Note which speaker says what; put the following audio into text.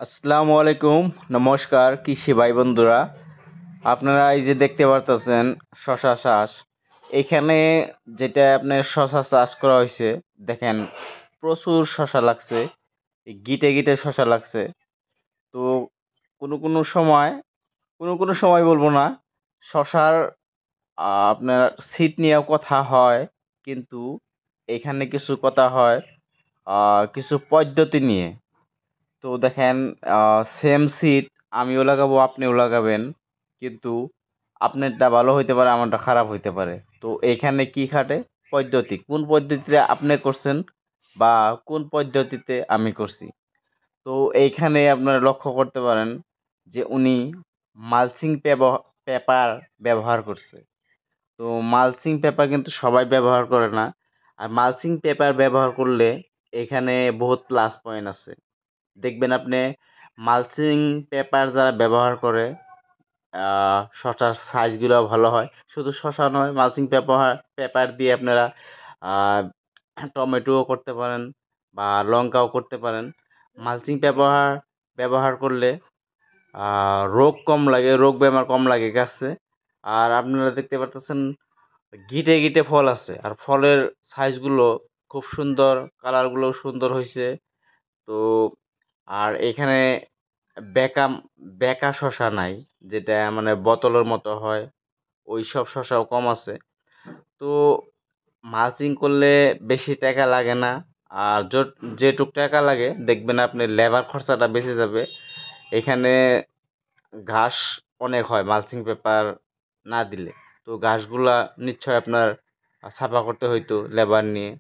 Speaker 1: আসসালামু আলাইকুম। নমস্কার কৃষি ভাই বন্ধুরা, আপনারা এই যে দেখতে পারতেছেন শশা চাষ। এখানে যেটা আপনার শশা চাষ করা হয়েছে, দেখেন প্রচুর শশা লাগছে, এই গিটে গিটে শশা লাগছে। তো কোনো কোনো সময়, কোনো সময় বলবো না, শশার আপনার সিড নিয়েও কথা হয়, কিন্তু এখানে কিছু কথা হয় কিছু পদ্ধতি নিয়ে। তো দেখেন, সেম সিট আমিও লাগাবো, আপনিও লাগাবেন, কিন্তু আপনারটা ভালো হইতে পারে, আমারটা খারাপ হইতে পারে। তো এখানে কি খাটে? পদ্ধতি, কোন পদ্ধতিতে আপনি করছেন বা কোন পদ্ধতিতে আমি করছি। তো এইখানে আপনারা লক্ষ্য করতে পারেন যে উনি মালচিং পেপার ব্যবহার করছে। তো মালচিং পেপার কিন্তু সবাই ব্যবহার করে না। আর মালচিং পেপার ব্যবহার করলে এখানে বহুত প্লাস পয়েন্ট আছে। দেখবেন আপনি মালচিং পেপার যারা ব্যবহার করে, শসার সাইজগুলো ভালো হয়। শুধু শসা নয়, মালচিং পেপার পেপার দিয়ে আপনারা আহ, টমেটোও করতে পারেন বা লঙ্কাও করতে পারেন। মালচিং পেপার ব্যবহার করলে রোগ কম লাগে, রোগ বেমার কম লাগে গাছে। আর আপনারা দেখতে পাচ্ছেন গিটে গিটে ফল আছে, আর ফলের সাইজগুলো খুব সুন্দর, কালারগুলো সুন্দর হয়েছে। তো আর এখানে বেকা বেকা শশা নাই, যেটা মানে বোতলের মতো হয়, ওই সব শশাও কম আছে। তো মালচিং করলে বেশি টাকা লাগে না। আর যেটুক টাকা লাগে দেখবেন আপনি লেবার খরচাটা বেঁচে যাবে। এখানে ঘাস অনেক হয় মালচিং পেপার না দিলে। তো ঘাসগুলা নিশ্চয় আপনার সাফা করতে হইতো লেবার নিয়ে।